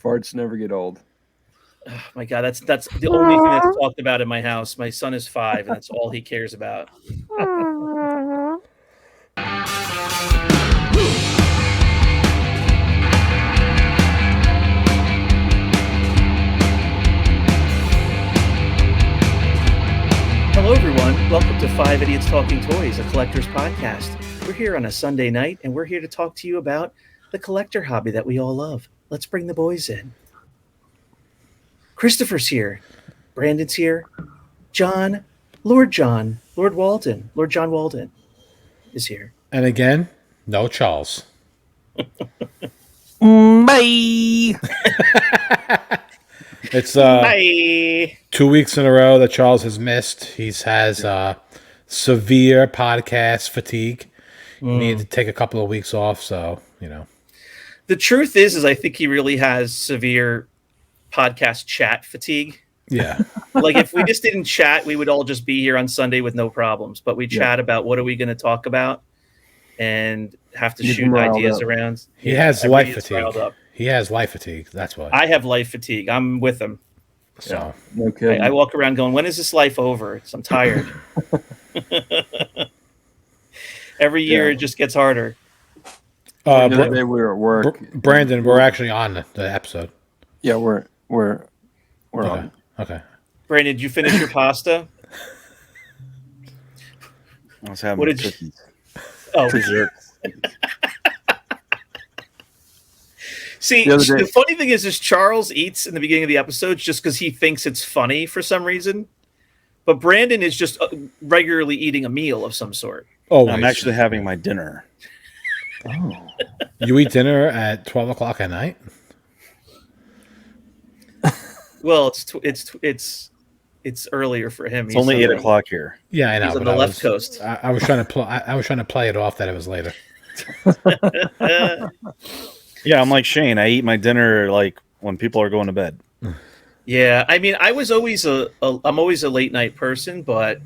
Farts never get old. Oh my God, that's the only thing that's talked about in my house. My son is 5, and that's all he cares about. Hello, everyone. Welcome to 5 Idiots Talking Toys, a collector's podcast. We're here on a Sunday night, and we're here to talk to you about the collector hobby that we all love. Let's bring the boys in. Christopher's here. Brandon's here. Lord John Walden is here. And again, no Charles. Bye. It's Bye. 2 weeks in a row that Charles has missed. He has severe podcast fatigue. He needed to take a couple of weeks off, so, you know. The truth is I think he really has severe podcast chat fatigue. Yeah. Like if we just didn't chat, we would all just be here on Sunday with no problems. But we chat about what are we going to talk about and have to shoot ideas around. He has life fatigue. He has life fatigue. That's why. I have life fatigue. I'm with him. So no kidding. I walk around going, when is this life over? I'm tired. Every year it just gets harder. The other day we were at work. Brandon, we're actually on the episode. Yeah, we're Okay. on. Okay. Brandon, did you finish your pasta? I was having What did you- cookies. Oh, Desserts. see, the funny thing is Charles eats in the beginning of the episodes just because he thinks it's funny for some reason. But Brandon is just regularly eating a meal of some sort. Oh, I'm actually having my dinner. Oh. You eat dinner at 12 o'clock at night? Well, it's earlier for him. It's only 8 o'clock here. Yeah, I know. He's on but the left coast. I was trying to I was trying to play it off that it was later. Yeah, I'm like Shane. I eat my dinner like when people are going to bed. Yeah, I mean, I'm always a late night person, but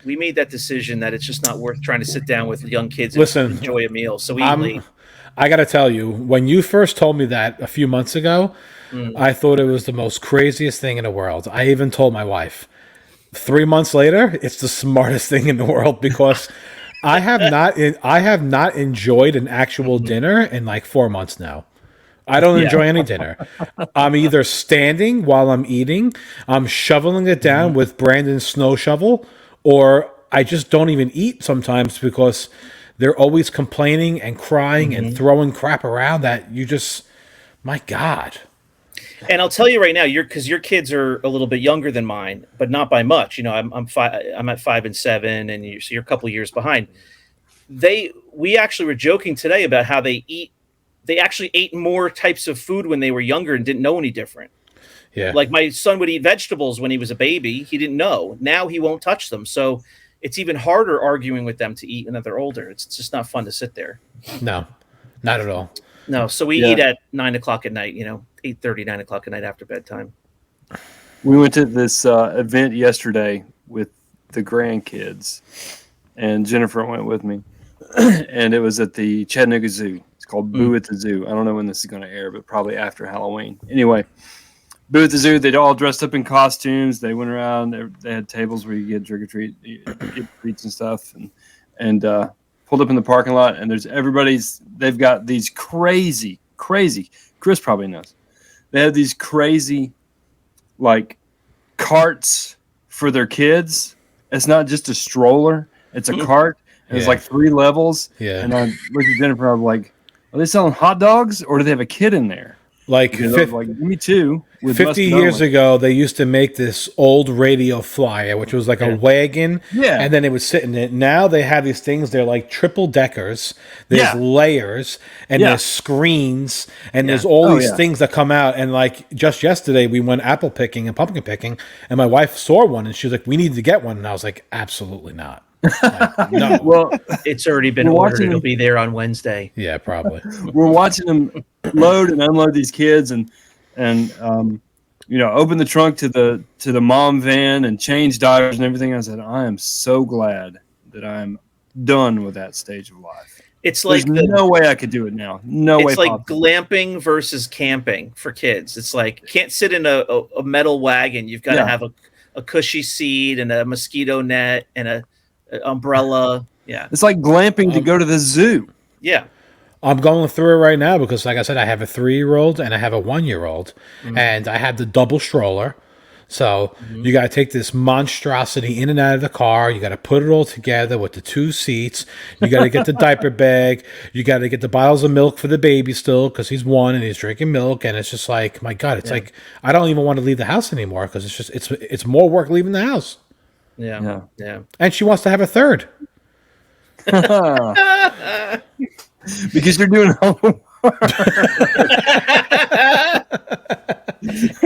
we made that decision that it's just not worth trying to sit down with young kids and enjoy a meal. So we eat late. I got to tell you, when you first told me that a few months ago, I thought it was the most craziest thing in the world. I even told my wife. 3 months later, it's the smartest thing in the world because I have not enjoyed an actual dinner in like 4 months now. I don't enjoy any dinner. I'm either standing while I'm eating, I'm shoveling it down with Brandon's snow shovel, or I just don't even eat sometimes because they're always complaining and crying and throwing crap around that you just, my God. And I'll tell you right now, because your kids are a little bit younger than mine, but not by much. You know, I'm at 5 and 7, and so you're a couple of years behind. We actually were joking today about how they eat. They actually ate more types of food when they were younger and didn't know any different. Yeah. Like my son would eat vegetables when he was a baby. He didn't know. Now he won't touch them. So it's even harder arguing with them to eat when they're older. It's just not fun to sit there. No, not at all. No. So we eat at 9 o'clock at night, 8:30, 9 o'clock at night after bedtime. We went to this event yesterday with the grandkids, and Jennifer went with me. And it was at the Chattanooga Zoo. It's called Boo at the Zoo. I don't know when this is going to air, but probably after Halloween. Anyway, Boo at the Zoo, they'd all dressed up in costumes. They went around. They had tables where you get trick-or-treat, get treats and stuff, and pulled up in the parking lot. And they've got these crazy, Chris probably knows. They have these crazy, like, carts for their kids. It's not just a stroller. It's a cart. And it's like 3 levels. Yeah. And I looked at Jennifer. I'm like, are they selling hot dogs or do they have a kid in there? Like, me too. 50 years ago, they used to make this old radio flyer, which was like a wagon, and then it would sit in it. Now they have these things, they're like triple deckers, there's layers, and there's screens, and there's all these things that come out. And like just yesterday, we went apple picking and pumpkin picking, and my wife saw one, and she was like, we need to get one. And I was like, absolutely not. Like, no. Well, it's already been ordered. It'll be there on Wednesday. Yeah, probably. We're watching them load and unload these kids, and open the trunk to the mom van and change diapers and everything. I said, I am so glad that I'm done with that stage of life. It's like There's no way I could do it now. No way it's like possible. glamping versus camping for kids. It's like can't sit in a metal wagon. You've got to have a cushy seat and a mosquito net and a umbrella. Yeah, It's like glamping to go to the zoo. yeah. I'm going through it right now because, like I said, I have a 3-year-old and I have a 1-year-old, and I have the double stroller. So you got to take this monstrosity in and out of the car. You got to put it all together with the 2 seats. You got to get the diaper bag. You got to get the bottles of milk for the baby still because he's 1 and he's drinking milk. And it's just like, my God, it's like I don't even want to leave the house anymore because it's more work leaving the house. Yeah. And she wants to have a 3rd. Because you're doing homework.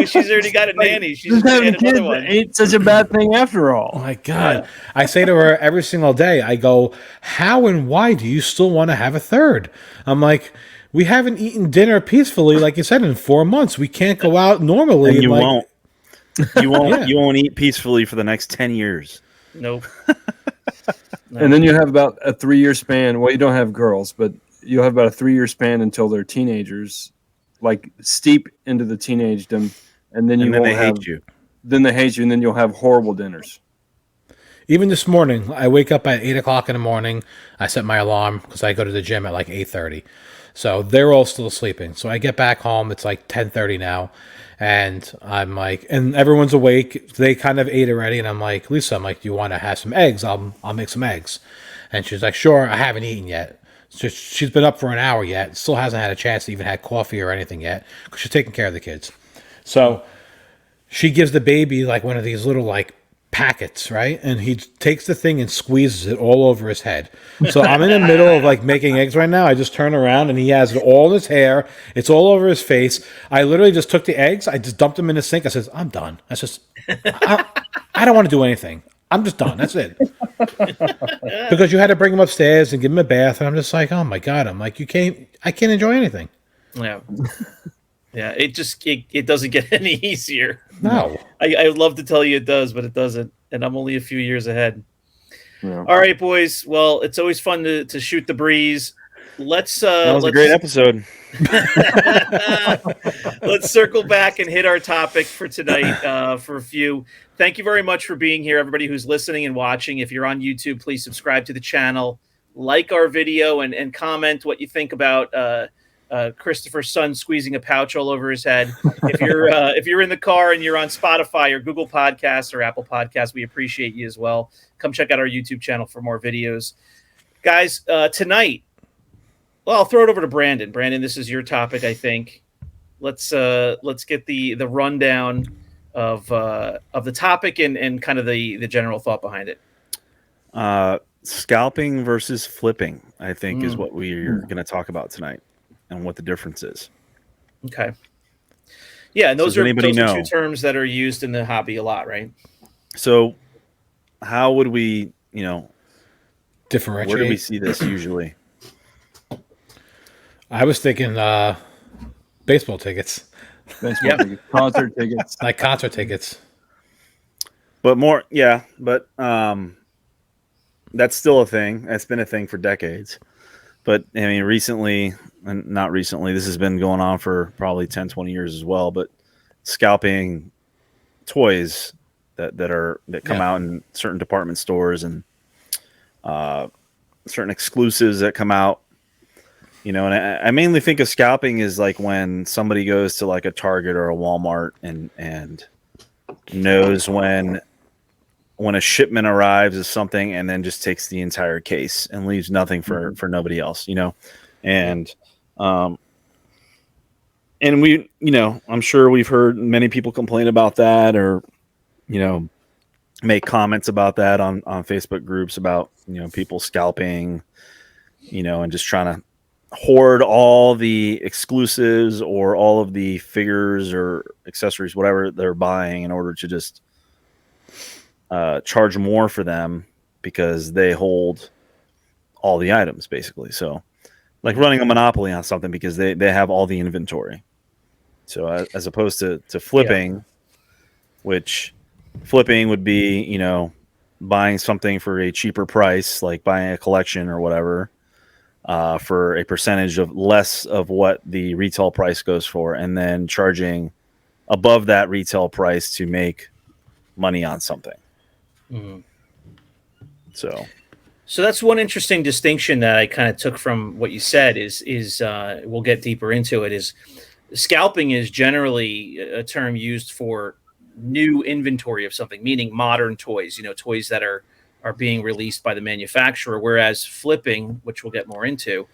She's already got a nanny. She's Just just having add another kids one. ain't such a bad thing after Oh all. my God. I say to her every single day, I go, how and why do you still want to have a 3rd? I'm like, we haven't eaten dinner peacefully, like you said, in 4 months. We can't go out normally. And you like, won't. You won't. Yeah. You won't eat peacefully for the next 10 years. Nope. And then you have about a 3-year span. Well, you don't have girls, but you'll have about a 3-year span until they're teenagers, like steep into the teenagedom, and then They hate you. Then they hate you, and then you'll have horrible dinners. Even this morning, I wake up at 8 o'clock in the morning. I set my alarm because I go to the gym at like 8:30. So they're all still sleeping. So I get back home. It's like 10:30 now. And I'm like, and everyone's awake. They kind of ate already. And I'm like, Lisa, I'm like, do you want to have some eggs? I'll make some eggs. And she's like, sure, I haven't eaten yet. So she's been up for an hour yet. Still hasn't had a chance to even have coffee or anything yet because she's taking care of the kids. So she gives the baby like one of these little like packets, right? And he takes the thing and squeezes it all over his head. So I'm in the middle of like making eggs right now. I just turn around and he has it all in his hair. It's all over his face. I literally just took the eggs. I just dumped them in the sink. I says, I'm done. I don't want to do anything. I'm just done. That's it. Because you had to bring him upstairs and give him a bath. And I'm just like, oh my God. I'm like, I can't enjoy anything. Yeah. Yeah, it doesn't get any easier. No. I would love to tell you it does, but it doesn't. And I'm only a few years ahead. Yeah. All right, boys. Well, it's always fun to shoot the breeze. Let's That was a great episode. let's circle back and hit our topic for tonight for a few. Thank you very much for being here, everybody who's listening and watching. If you're on YouTube, please subscribe to the channel, like our video, and comment what you think about Christopher's son squeezing a pouch all over his head. If you're in the car and you're on Spotify or Google Podcasts or Apple Podcasts, we appreciate you as well. Come check out our YouTube channel for more videos, guys. Tonight, well, I'll throw it over to Brandon. Brandon, this is your topic, I think. Let's get the rundown of the topic and kind of the general thought behind it. Scalping versus flipping, I think, is what we're going to talk about tonight. And what the difference is. Okay. Yeah, and those are 2 know? terms that are used in the hobby a lot, right? So how would we, Differentiate. where do we see this usually? I was thinking baseball tickets. Baseball tickets, concert tickets. Like concert tickets. But that's still a thing. That's been a thing for decades. But I mean, recently, and not recently, this has been going on for probably 10, 20 years as well, but scalping toys that come out in certain department stores and certain exclusives that come out, and I mainly think of scalping as like when somebody goes to like a Target or a Walmart and knows when a shipment arrives as something and then just takes the entire case and leaves nothing for nobody else, and we, I'm sure we've heard many people complain about that or, make comments about that on Facebook groups about, people scalping, and just trying to hoard all the exclusives or all of the figures or accessories, whatever they're buying in order to just charge more for them because they hold all the items basically. So like running a monopoly on something because they have all the inventory. So as opposed to flipping, which flipping would be, buying something for a cheaper price, like buying a collection or whatever, for a percentage of less of what the retail price goes for, and then charging above that retail price to make money on something. Mhm. So that's one interesting distinction that I kind of took from what you said is we'll get deeper into it, is scalping is generally a term used for new inventory of something, meaning modern toys, toys that are being released by the manufacturer, whereas flipping, which we'll get more into,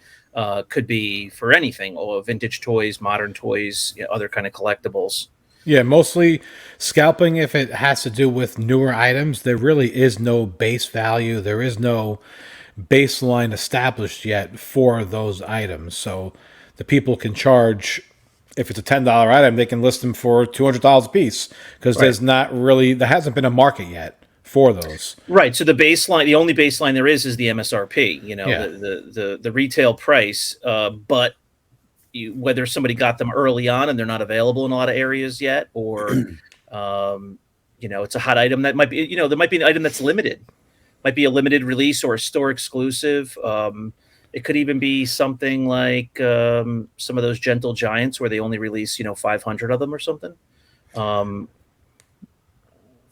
could be for anything, vintage toys, modern toys, other kind of collectibles. Yeah, mostly scalping. If it has to do with newer items, there really is no base value. There is no baseline established yet for those items. So the people can charge, if it's a $10 item, they can list them for $200 a piece because Right. there hasn't been a market yet for those. Right. So the only baseline there is the MSRP, Yeah. the retail price, but whether somebody got them early on and they're not available in a lot of areas yet, or it's a hot item that might be, there might be an item that's limited, might be a limited release or a store exclusive. It could even be something like some of those Gentle Giants where they only release 500 of them or something.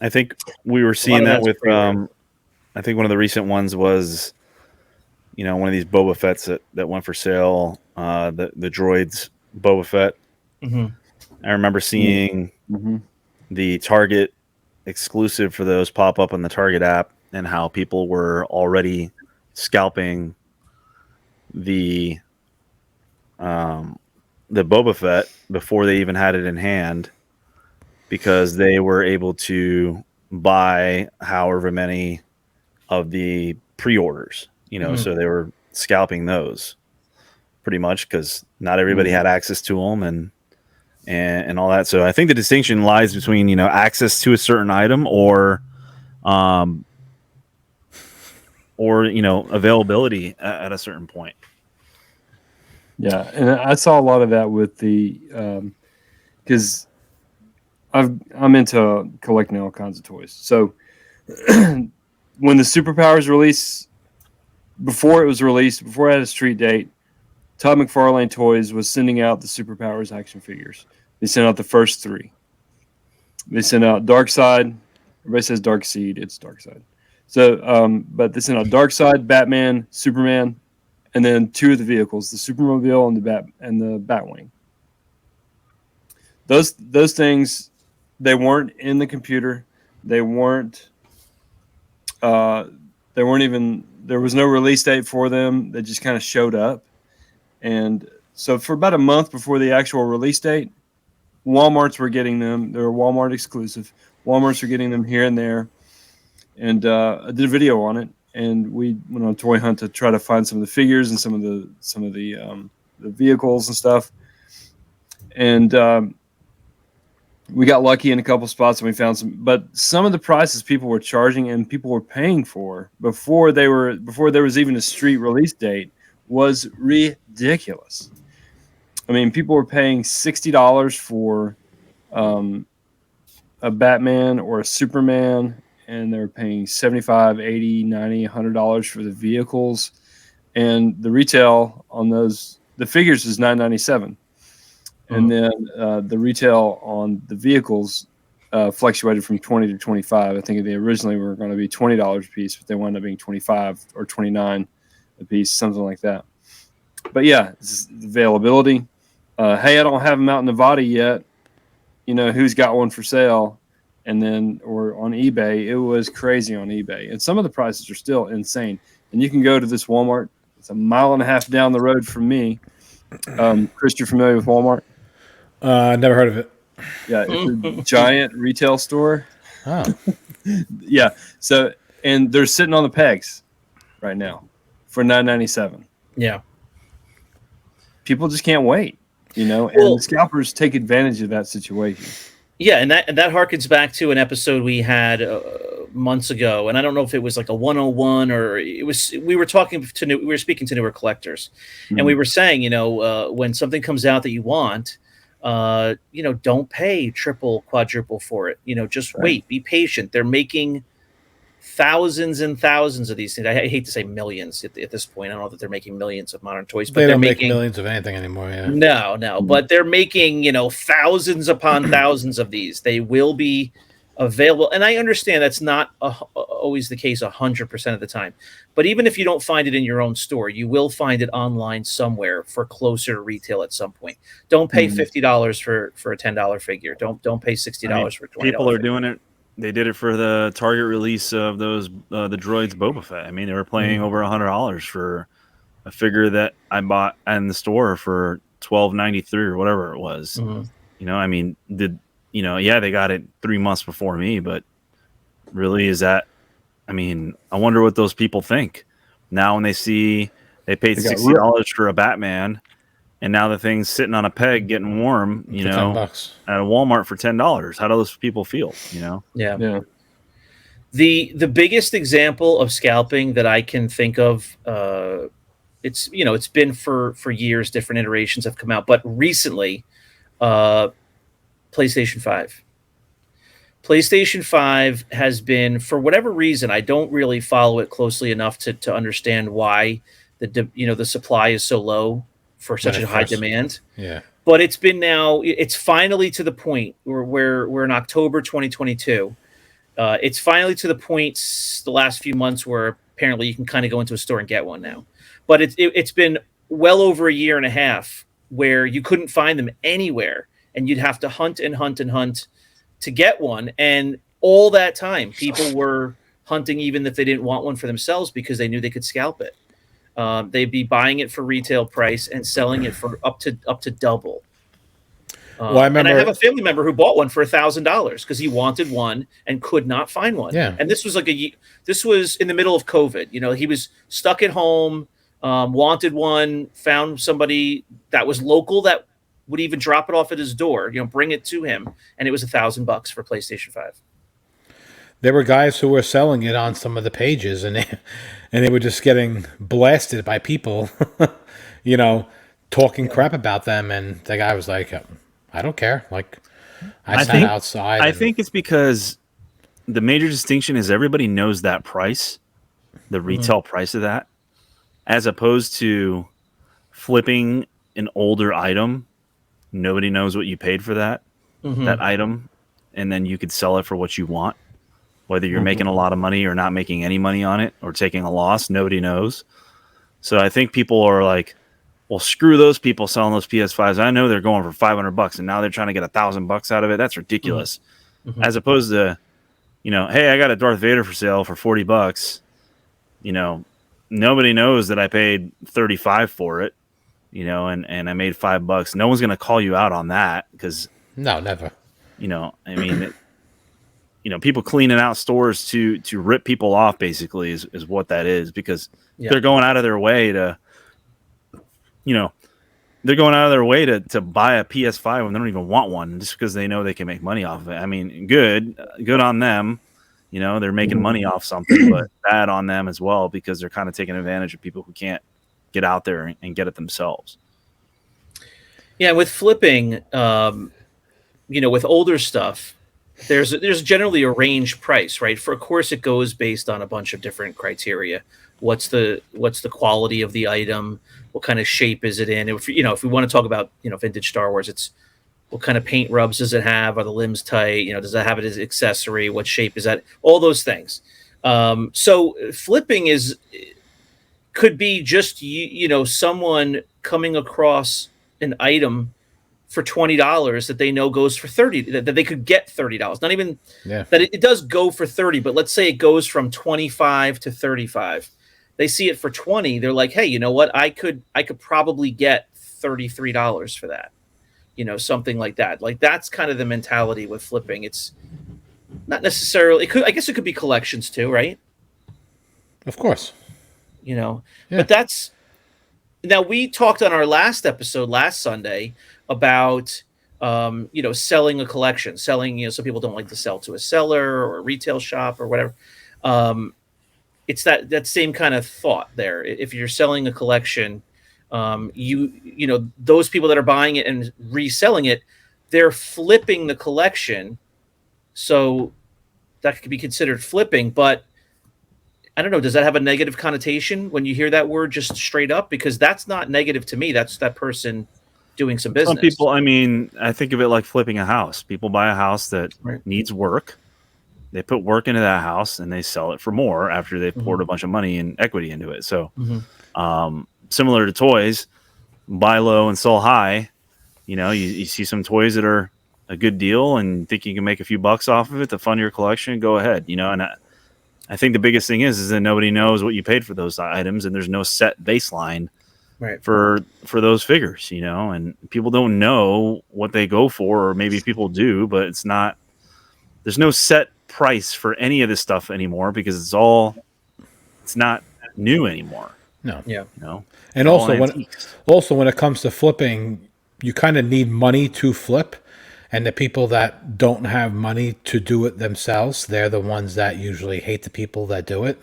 I think we were seeing that with I think one of the recent ones was one of these Boba Fett's that went for sale, the droids Boba Fett. Mm-hmm. I remember seeing the Target exclusive for those pop up on the Target app, and how people were already scalping the Boba Fett before they even had it in hand, because they were able to buy however many of the pre-orders, so they were scalping those pretty much because not everybody had access to them and all that. So I think the distinction lies between, access to a certain item or availability at a certain point. Yeah, and I saw a lot of that with the because I'm into collecting all kinds of toys. So when the Superpowers release, before it had a street date, Todd McFarlane Toys was sending out the Superpowers action figures. They sent out the first 3. They sent out Darkseid. Everybody says Darkseid. It's Darkseid. So, but they sent out Darkseid, Batman, Superman, and then 2 of the vehicles, the Supermobile and the Batwing. Those things, they weren't in the computer. They weren't even, there was no release date for them. They just kind of showed up. And so for about a month before the actual release date, Walmarts were getting them. They were Walmart exclusive. Walmarts were getting them here and there. And I did a video on it, and we went on a toy hunt to try to find some of the figures and some of the vehicles and stuff. And we got lucky in a couple spots, and we found some. But some of the prices people were charging and people were paying for before there was even a street release date was ridiculous. I mean, people were paying $60 for a Batman or a Superman, and they were paying $75, $80, $90, $100 for the vehicles. And the retail on those, the figures is $9.97. And then the retail on the vehicles fluctuated from $20 to $25. I think they originally were going to be $20 a piece, but they wound up being $25 or $29 a piece, something like that. But yeah, it's availability. Hey, I don't have them out in Nevada yet. Who's got one for sale? And then, or on eBay, it was crazy on eBay. And some of the prices are still insane. And you can go to this Walmart. It's a mile and a half down the road from me. Chris, you're familiar with Walmart? Never heard of it. Yeah, it's a giant retail store. Oh. Yeah. So, and they're sitting on the pegs right now for $9.97. Yeah. People just can't wait, and the scalpers take advantage of that situation. Yeah, and that harkens back to an episode we had months ago, and I don't know if it was like a 101 or we were speaking to newer collectors, and we were saying, when something comes out that you want, don't pay triple, quadruple for it. Just wait, be patient. They're making thousands and thousands of these things. I hate to say millions at this point. I don't know that they're making millions of modern toys, but They they're don't make making millions of anything anymore. Yeah. no, but they're making, thousands upon thousands of these. They will be available. And I understand that's not always the case 100% of the time. But even if you don't find it in your own store, you will find it online somewhere for closer to retail at some point. Don't pay $50 for a $10 figure. Don't pay $60 for a $20. People are doing it. They did it for the Target release of those the droids Boba Fett. I mean, they were paying over $100 for a figure that I bought in the store for $12.93 or whatever it was. I mean, they got it 3 months before me, but really, is that? I mean, I wonder what those people think now when they see they paid $60 for a Batman, and now the thing's sitting on a peg getting warm, $10 at a Walmart for $10. How do those people feel? Yeah. The biggest example of scalping that I can think of, it's been for years, different iterations have come out, but recently, PlayStation 5. PlayStation 5 has been, for whatever reason, I don't really follow it closely enough to understand why the supply is so low for such a high demand. Yeah. But it's finally to the point where we're in October 2022. It's finally to the point the last few months where apparently you can kind of go into a store and get one now. But it's been well over a year and a half where you couldn't find them anywhere, and you'd have to hunt and hunt and hunt to get one. And all that time, people were hunting even if they didn't want one for themselves because they knew they could scalp it. They'd be buying it for retail price and selling it for up to double. Well, I remember, and I have a family member who bought one for $1,000 because he wanted one and could not find one. Yeah. And this was in the middle of COVID. He was stuck at home, wanted one, found somebody that was local that would even drop it off at his door, bring it to him, and it was $1,000 for PlayStation 5. There were guys who were selling it on some of the pages, and they were just getting blasted by people, talking crap about them. And the guy was like, "I don't care." Like, I sat outside. I think it's because the major distinction is everybody knows that price, the retail price of that, as opposed to flipping an older item. Nobody knows what you paid for that item, and then you could sell it for what you want. Whether you're making a lot of money or not making any money on it or taking a loss, nobody knows. So I think people are like, well, screw those people selling those PS5s. I know they're going for $500 and now they're trying to get $1,000 out of it. That's ridiculous. As opposed to, hey, I got a Darth Vader for sale for $40. Nobody knows that I paid $35 for it, and I made $5. No one's going to call you out on that because no, never. I mean, people cleaning out stores to rip people off basically is what that is, because they're going out of their way to, to buy a PS5 when they don't even want one just because they know they can make money off of it. I mean, good on them. They're making money off something, but bad on them as well because they're kind of taking advantage of people who can't get out there and get it themselves. Yeah, with flipping, with older stuff, there's generally a range price, right? Of course, it goes based on a bunch of different criteria. What's the quality of the item? What kind of shape is it in? If we want to talk about vintage Star Wars, it's what kind of paint rubs does it have? Are the limbs tight? Does it have it as an accessory? What shape is that? All those things. So flipping could be just someone coming across an item for $20 that they know goes for $30, that they could get $30. Not even that it does go for 30, but let's say it goes from 25 to 35. They see it for 20. They're like, hey, you know what? I could probably get $33 for that. Something like that. Like, that's kind of the mentality with flipping. It's not necessarily, I guess it could be collections too, right? Of course. But that's, now we talked on our last episode last Sunday about selling a collection, selling, some people don't like to sell to a seller or a retail shop or whatever. It's that same kind of thought there. If you're selling a collection, those people that are buying it and reselling it, they're flipping the collection. So that could be considered flipping, but I don't know, does that have a negative connotation when you hear that word just straight up? Because that's not negative to me. That's that person doing some business. Some people, I mean, I think of it like flipping a house. People buy a house that Right. needs work. They put work into that house and they sell it for more after they've poured a bunch of money and equity into it. So, similar to toys, buy low and sell high. You know, you see some toys that are a good deal and think you can make a few bucks off of it to fund your collection, go ahead. You know, and I think the biggest thing is that nobody knows what you paid for those items, and there's no set baseline for those figures, you know, and people don't know what they go for, or maybe people do, but it's not, there's no set price for any of this stuff anymore because it's not new anymore. No. Yeah. You know, And also when it comes to flipping, you kind of need money to flip. And the people that don't have money to do it themselves, they're the ones that usually hate the people that do it.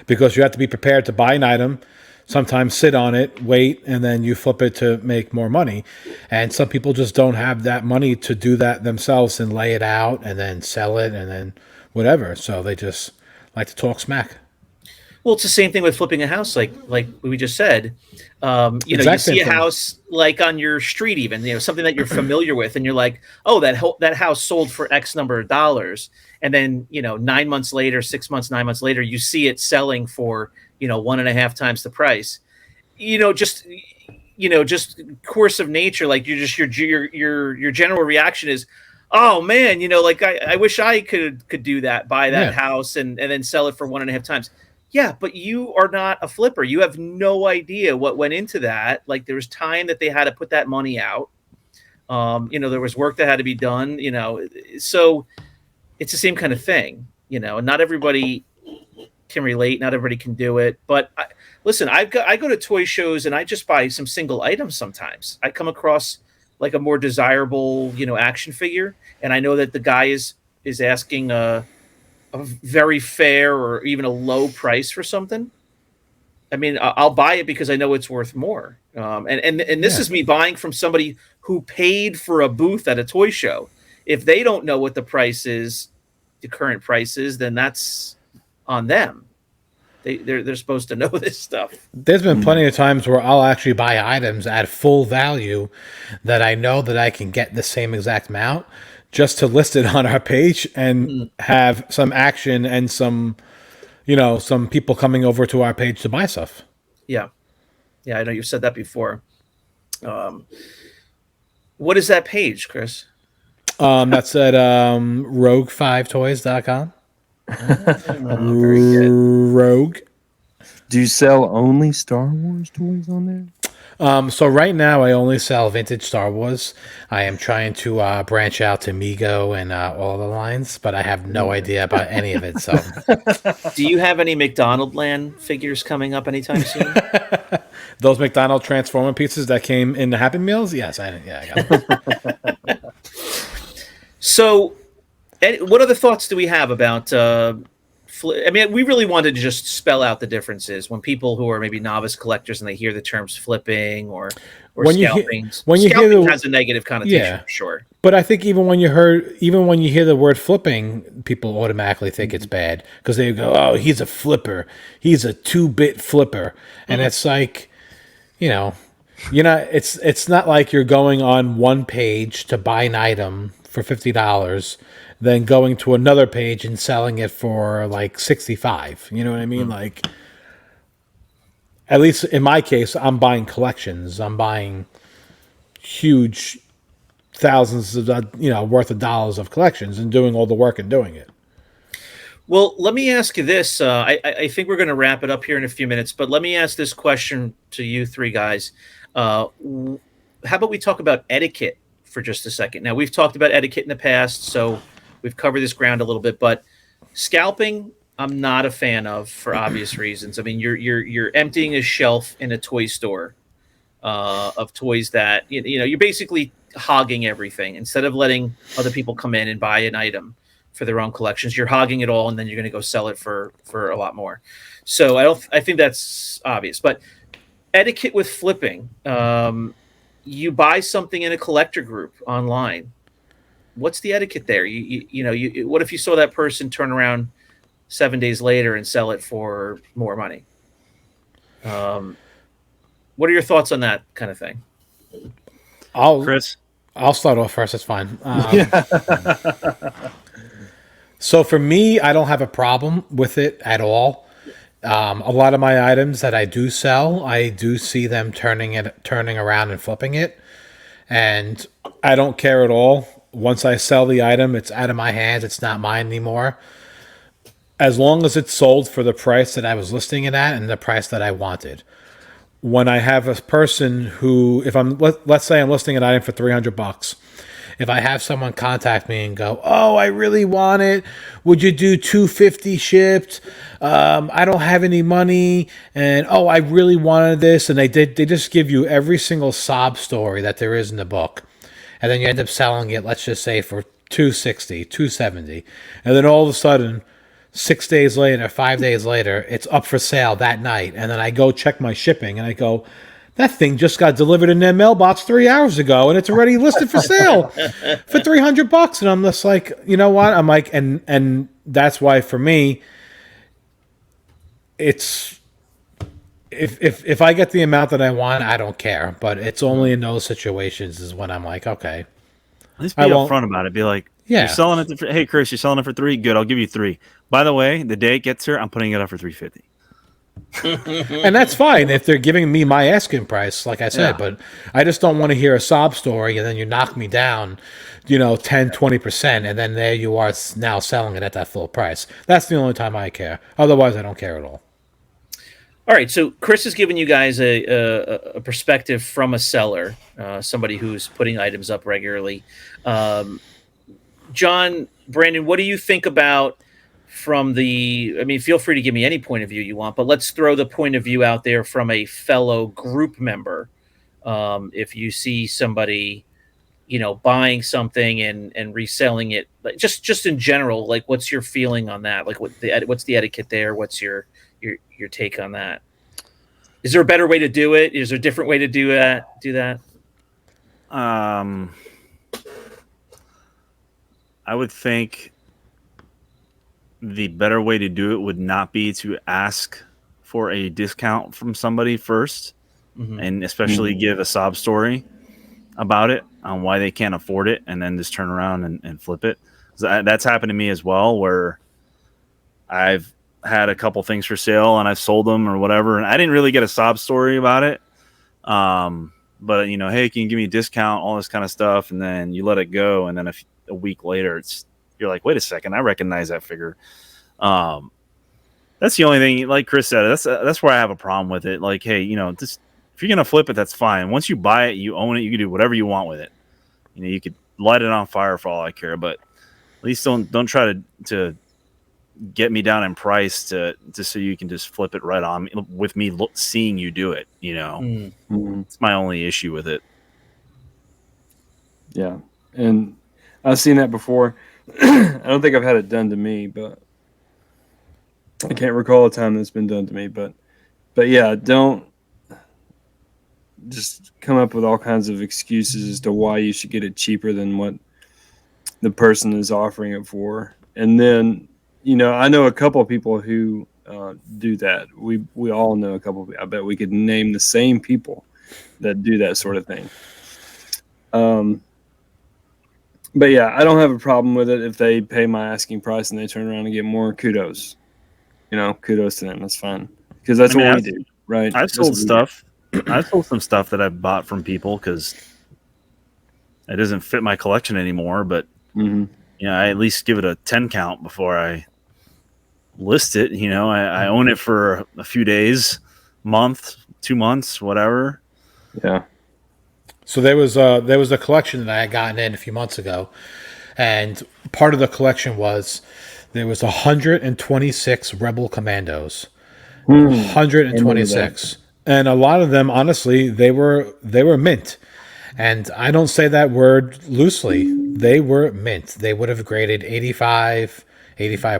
Because you have to be prepared to buy an item, sometimes sit on it, wait, and then you flip it to make more money. And some people just don't have that money to do that themselves and lay it out and then sell it and then whatever. So they just like to talk smack. Well, it's the same thing with flipping a house, like we just said. You know, you see a house like on your street, even, you know, something that you're familiar with, and you're like, oh, that house sold for X number of dollars, and then, you know, 9 months later, 6 months, 9 months later, you see it selling for, you know, 1.5 times the price. You know, just course of nature, like you just your general reaction is, oh man, you know, like I wish I could do that, buy that house and then sell it for 1.5 times. Yeah, but you are not a flipper. You have no idea what went into that. Like, there was time that they had to put that money out. You know, there was work that had to be done, you know. So it's the same kind of thing, you know. And not everybody can relate. Not everybody can do it. But listen, I go to toy shows and I just buy some single items sometimes. I come across like a more desirable, you know, action figure, and I know that the guy is asking a very fair or even a low price for something. I mean, I'll buy it because I know it's worth more. And this is me buying from somebody who paid for a booth at a toy show. If they don't know what the price is, the current price is, then that's on them. They're supposed to know this stuff. There's been plenty of times where I'll actually buy items at full value that I know that I can get the same exact amount, just to list it on our page and have some action and some, you know, some people coming over to our page to buy stuff. Yeah. Yeah, I know you've said that before. What is that page, Chris? That's at rogue5toys.com. Very good. Rogue. Do you sell only Star Wars toys on there? So right now I only sell vintage Star Wars. I am trying to branch out to Mego and all the lines, but I have no idea about any of it. So, do you have any McDonald Land figures coming up anytime soon? Those McDonald Transformer pieces that came in the Happy Meals? Yes, I got them. So, what other thoughts do we have about? I mean, we really wanted to just spell out the differences when people who are maybe novice collectors and they hear the terms flipping or scalping. Scalping has a negative connotation, for sure. But I think even when you hear the word flipping, people automatically think it's bad because they go, "Oh, he's a flipper. He's a 2-bit flipper," and it's like, you know, it's not like you're going on one page to buy an item for $50. Then going to another page and selling it for like $65. You know what I mean? Like, at least in my case, I'm buying collections. I'm buying huge thousands of worth of dollars of collections and doing all the work and doing it. Well, let me ask you this. I think we're going to wrap it up here in a few minutes, but let me ask this question to you three guys. How about we talk about etiquette for just a second? Now, we've talked about etiquette in the past, so we've covered this ground a little bit, but scalping, I'm not a fan of for obvious reasons. I mean, you're emptying a shelf in a toy store of toys that you're basically hogging everything instead of letting other people come in and buy an item for their own collections. You're hogging it all, and then you're going to go sell it for a lot more. So I think that's obvious. But etiquette with flipping, you buy something in a collector group online. What's the etiquette there? What if you saw that person turn around 7 days later and sell it for more money. What are your thoughts on that kind of thing? Chris? I'll start off first. That's fine. So for me, I don't have a problem with it at all. A lot of my items that I do sell, I do see them turning around and flipping it, and I don't care at all. Once I sell the item, it's out of my hands. It's not mine anymore. As long as it's sold for the price that I was listing it at and the price that I wanted. When I have a person who, if let's say I'm listing an item for $300, if I have someone contact me and go, "Oh, I really want it. Would you do $250 shipped? I don't have any money, and oh, I really wanted this," and they just give you every single sob story that there is in the book, and then you end up selling it, let's just say for $260, $270, and then all of a sudden, 6 days later, 5 days later, it's up for sale that night. And then I go check my shipping and I go, that thing just got delivered in their mailbox 3 hours ago and it's already listed for sale for $300. And I'm just like, you know what? I'm like, and that's why for me, it's if I get the amount that I want, I don't care. But it's only in those situations is when I'm like, okay. At least be upfront about it. Be like, yeah, you're selling it for, hey Chris, you're selling it for $3. Good, I'll give you $3. By the way, the day it gets here, I'm putting it up for $350. And that's fine if they're giving me my asking price, like I said. Yeah. But I just don't want to hear a sob story and then you knock me down, 10, 20%, and then there you are now selling it at that full price. That's the only time I care. Otherwise, I don't care at all. All right, so Chris has given you guys a perspective from a seller, somebody who's putting items up regularly. John, Brandon, what do you think about from feel free to give me any point of view you want, but let's throw the point of view out there from a fellow group member. If you see somebody, buying something and reselling it, like just in general, like what's your feeling on that? Like what's the etiquette there? What's your take on that? Is there a better way to do it? Is there a different way to do that? I would think the better way to do it would not be to ask for a discount from somebody first, and especially give a sob story about it on why they can't afford it, and then just turn around and flip it. That's happened to me as well, where I've had a couple things for sale and I've sold them or whatever, and I didn't really get a sob story about it. But hey, can you give me a discount, all this kind of stuff, and then you let it go, and then a week later, you're like, wait a second, I recognize that figure. That's the only thing, like Chris said, that's where I have a problem with it. Like, hey, if you're gonna flip it, that's fine. Once you buy it, you own it. You can do whatever you want with it. You could light it on fire for all I care, but at least don't try to get me down in price to so you can just flip it right on with me seeing you do it. It's my only issue with it. Yeah, and I've seen that before. I don't think I've had it done to me, but I can't recall a time that's been done to me. But yeah, don't just come up with all kinds of excuses as to why you should get it cheaper than what the person is offering it for. And then, I know a couple of people who do that. We all know a couple of people. I bet we could name the same people that do that sort of thing. But yeah, I don't have a problem with it if they pay my asking price and they turn around and get more. Kudos, kudos to them. That's fine because that's what we do, right? I've sold stuff. I've sold some stuff that I've bought from people because it doesn't fit my collection anymore. But I at least give it a 10 count before I list it. I own it for a few days, month, 2 months, whatever. Yeah. So there was a collection that I had gotten in a few months ago, and part of the collection was there was 126 Rebel Commandos, 126, and a lot of them, honestly, they were mint, and I don't say that word loosely. They were mint. They would have graded 85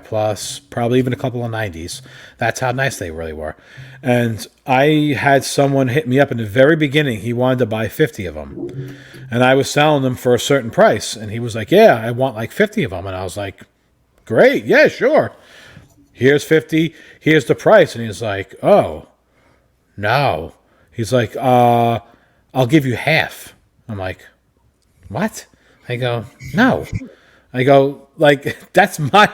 plus, probably even a couple of 90s. That's how nice they really were. And I had someone hit me up in the very beginning. He wanted to buy 50 of them. And I was selling them for a certain price. And he was like, yeah, I want like 50 of them. And I was like, great. Yeah, sure. here's 50, here's the price. And he's like, oh, no. He's like, I'll give you half. I'm like, what? I go, no. I go, like, that's my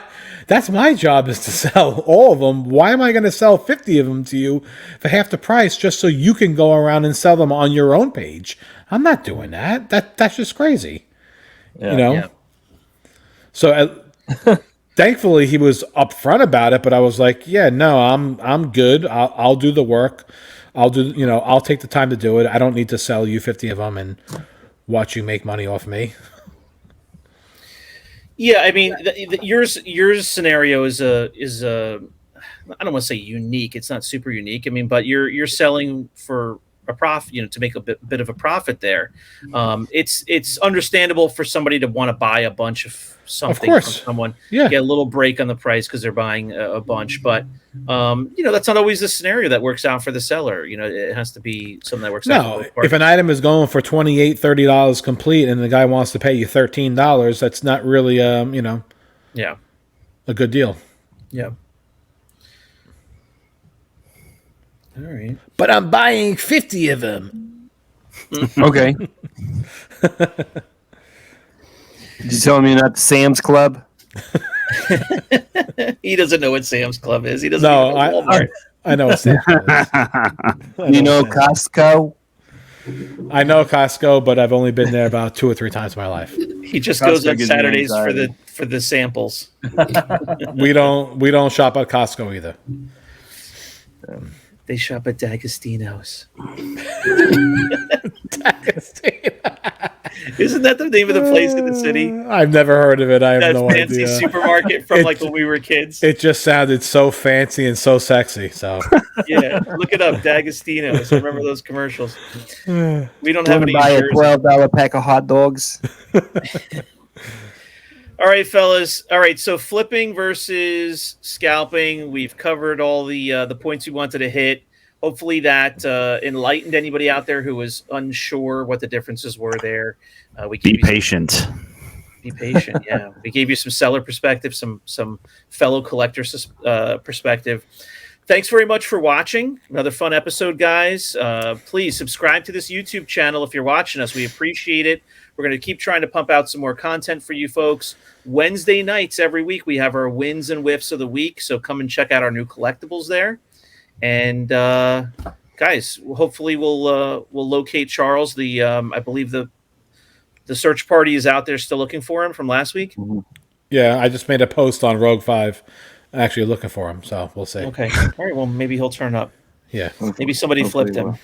job is to sell all of them. Why am I going to sell 50 of them to you for half the price just so you can go around and sell them on your own page? I'm not doing that. That's just crazy. Yeah. You know? Yeah. So thankfully he was upfront about it, but I was like, yeah, no, I'm good. I'll do the work. I'll take the time to do it. I don't need to sell you 50 of them and watch you make money off me. Yeah, I mean, yours scenario is a I don't want to say unique. It's not super unique. I mean, but you're selling for a profit, to make a bit of a profit there. It's understandable for somebody to want to buy a bunch of something from someone, get a little break on the price because they're buying a bunch. But that's not always the scenario that works out for the seller. It has to be something that works out for both parties. If an item is going for $28, $30 complete, and the guy wants to pay you $13, that's not really a good deal. Yeah. All right. But I'm buying 50 of them. Okay. You telling me not the Sam's Club? He doesn't know what Sam's Club is. He doesn't know Walmart. I know what Sam's Club is. You know Costco? I know Costco, but I've only been there about 2 or 3 times in my life. He just goes on Saturdays for the samples. We don't shop at Costco either. They shop at D'Agostino's. Isn't that the name of the place in the city? I've never heard of it. I have no idea. That fancy supermarket from when we were kids. It just sounded so fancy and so sexy. So yeah, look it up, D'Agostino's. Remember those commercials? We don't have any. Buy a $12 pack of hot dogs. All right, fellas. All right, so flipping versus scalping. We've covered all the points we wanted to hit. Hopefully that enlightened anybody out there who was unsure what the differences were there. Be patient. Be patient, yeah. We gave you some seller perspective, some fellow collector perspective. Thanks very much for watching. Another fun episode, guys. Please subscribe to this YouTube channel if you're watching us. We appreciate it. We're going to keep trying to pump out some more content for you folks. Wednesday nights every week, we have our wins and whiffs of the week. So come and check out our new collectibles there. And guys, hopefully we'll locate Charles. I believe the search party is out there still looking for him from last week. Yeah, I just made a post on Rogue 5 actually looking for him. So we'll see. Okay. All right. Well, maybe he'll turn up. Yeah. Maybe somebody flipped him.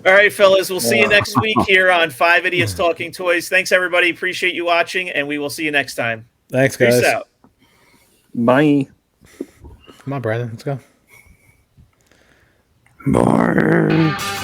All right, fellas. We'll see you next week here on 5 Idiots Talking Toys. Thanks, everybody. Appreciate you watching, and we will see you next time. Thanks, guys. Peace out. Bye. Come on, Brandon. Let's go. Bye.